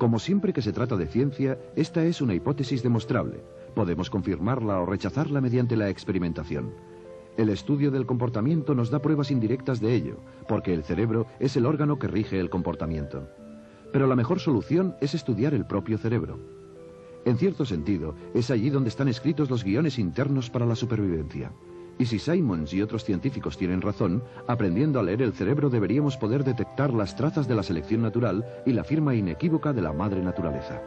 Como siempre que se trata de ciencia, esta es una hipótesis demostrable. Podemos confirmarla o rechazarla mediante la experimentación. El estudio del comportamiento nos da pruebas indirectas de ello, porque el cerebro es el órgano que rige el comportamiento. Pero la mejor solución es estudiar el propio cerebro. En cierto sentido, es allí donde están escritos los guiones internos para la supervivencia. Y si Simons y otros científicos tienen razón, aprendiendo a leer el cerebro deberíamos poder detectar las trazas de la selección natural y la firma inequívoca de la madre naturaleza.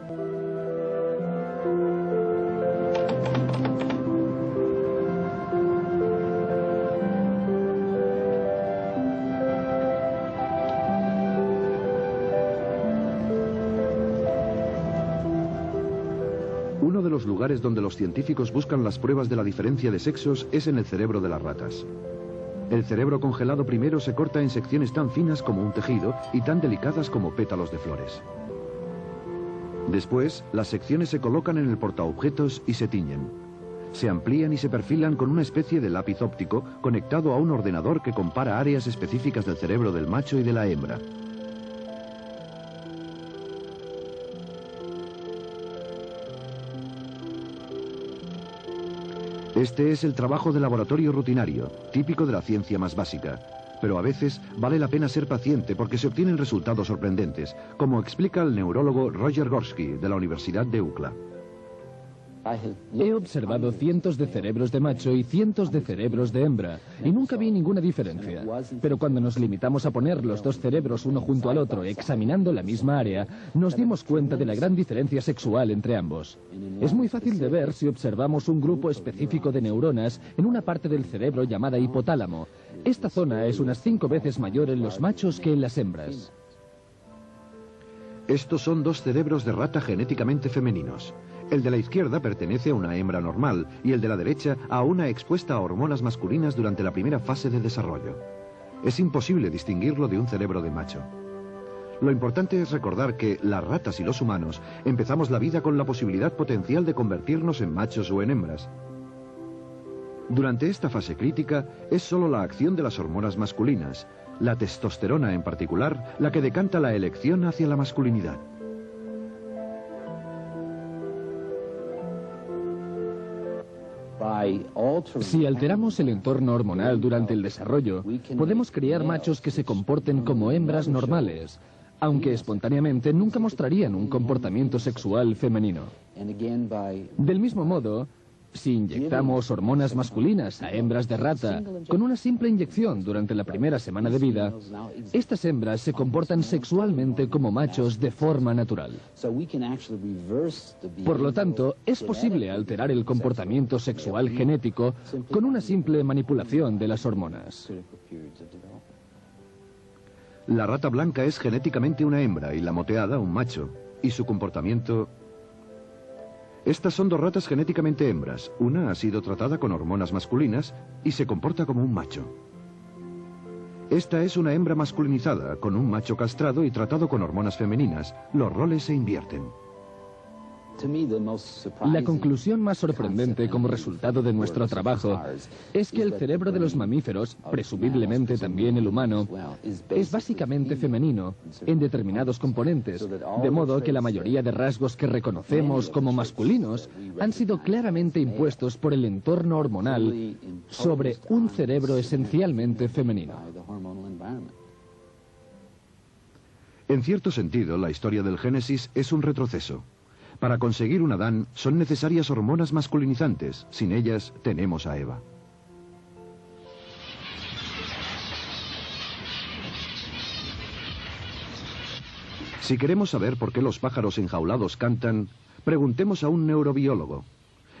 Uno de los lugares donde los científicos buscan las pruebas de la diferencia de sexos es en el cerebro de las ratas. El cerebro congelado primero se corta en secciones tan finas como un tejido y tan delicadas como pétalos de flores. Después, las secciones se colocan en el portaobjetos y se tiñen. Se amplían y se perfilan con una especie de lápiz óptico conectado a un ordenador que compara áreas específicas del cerebro del macho y de la hembra. Este es el trabajo de laboratorio rutinario, típico de la ciencia más básica. Pero a veces vale la pena ser paciente porque se obtienen resultados sorprendentes, como explica el neurólogo Roger Gorski de la Universidad de UCLA. He observado cientos de cerebros de macho y cientos de cerebros de hembra, y nunca vi ninguna diferencia. Pero cuando nos limitamos a poner los dos cerebros uno junto al otro, examinando la misma área, nos dimos cuenta de la gran diferencia sexual entre ambos. Es muy fácil de ver si observamos un grupo específico de neuronas en una parte del cerebro llamada hipotálamo. Esta zona es unas 5 veces mayor en los machos que en las hembras. Estos son dos cerebros de rata genéticamente femeninos. El de la izquierda pertenece a una hembra normal y el de la derecha a una expuesta a hormonas masculinas durante la primera fase de desarrollo. Es imposible distinguirlo de un cerebro de macho. Lo importante es recordar que las ratas y los humanos empezamos la vida con la posibilidad potencial de convertirnos en machos o en hembras. Durante esta fase crítica es solo la acción de las hormonas masculinas, la testosterona en particular, la que decanta la elección hacia la masculinidad. Si alteramos el entorno hormonal durante el desarrollo, podemos criar machos que se comporten como hembras normales, aunque espontáneamente nunca mostrarían un comportamiento sexual femenino. Del mismo modo, si inyectamos hormonas masculinas a hembras de rata con una simple inyección durante la primera semana de vida, estas hembras se comportan sexualmente como machos de forma natural. Por lo tanto, es posible alterar el comportamiento sexual genético con una simple manipulación de las hormonas. La rata blanca es genéticamente una hembra y la moteada un macho, y su comportamiento... Estas son dos ratas genéticamente hembras. Una ha sido tratada con hormonas masculinas y se comporta como un macho. Esta es una hembra masculinizada, con un macho castrado y tratado con hormonas femeninas. Los roles se invierten. La conclusión más sorprendente como resultado de nuestro trabajo es que el cerebro de los mamíferos, presumiblemente también el humano, es básicamente femenino en determinados componentes, de modo que la mayoría de rasgos que reconocemos como masculinos han sido claramente impuestos por el entorno hormonal sobre un cerebro esencialmente femenino. En cierto sentido, la historia del Génesis es un retroceso. Para conseguir un Adán son necesarias hormonas masculinizantes. Sin ellas, tenemos a Eva. Si queremos saber por qué los pájaros enjaulados cantan, preguntemos a un neurobiólogo.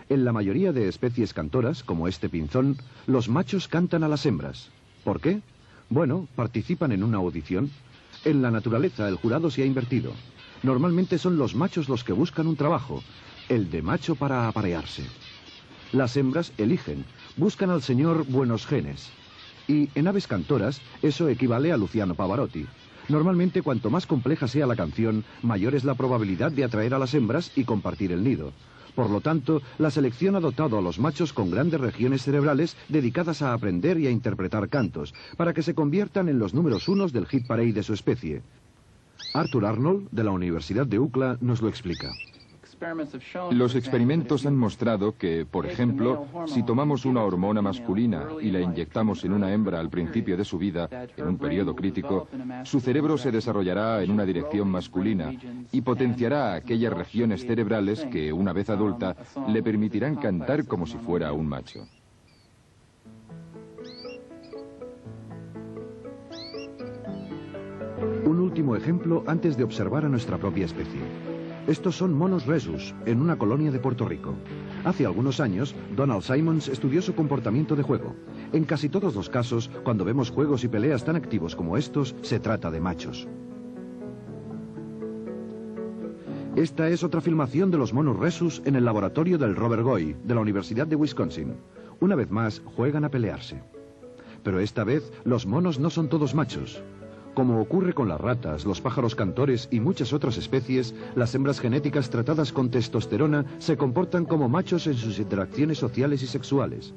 En la mayoría de especies cantoras, como este pinzón, los machos cantan a las hembras. ¿Por qué? Bueno, participan en una audición. En la naturaleza, el jurado se ha invertido. Normalmente son los machos los que buscan un trabajo, el de macho para aparearse. Las hembras eligen, buscan al señor Buenos Genes. Y en aves cantoras, eso equivale a Luciano Pavarotti. Normalmente, cuanto más compleja sea la canción, mayor es la probabilidad de atraer a las hembras y compartir el nido. Por lo tanto, la selección ha dotado a los machos con grandes regiones cerebrales dedicadas a aprender y a interpretar cantos, para que se conviertan en los números unos del hit parade de su especie. Arthur Arnold, de la Universidad de UCLA, nos lo explica. Los experimentos han mostrado que, por ejemplo, si tomamos una hormona masculina y la inyectamos en una hembra al principio de su vida, en un periodo crítico, su cerebro se desarrollará en una dirección masculina y potenciará aquellas regiones cerebrales que, una vez adulta, le permitirán cantar como si fuera un macho. Un último ejemplo antes de observar a nuestra propia especie. Estos son monos rhesus, en una colonia de Puerto Rico. Hace algunos años, Donald Simons estudió su comportamiento de juego. En casi todos los casos, cuando vemos juegos y peleas tan activos como estos, se trata de machos. Esta es otra filmación de los monos rhesus en el laboratorio del Robert Goy, de la Universidad de Wisconsin. Una vez más, juegan a pelearse. Pero esta vez, los monos no son todos machos. Como ocurre con las ratas, los pájaros cantores y muchas otras especies, las hembras genéticas tratadas con testosterona se comportan como machos en sus interacciones sociales y sexuales.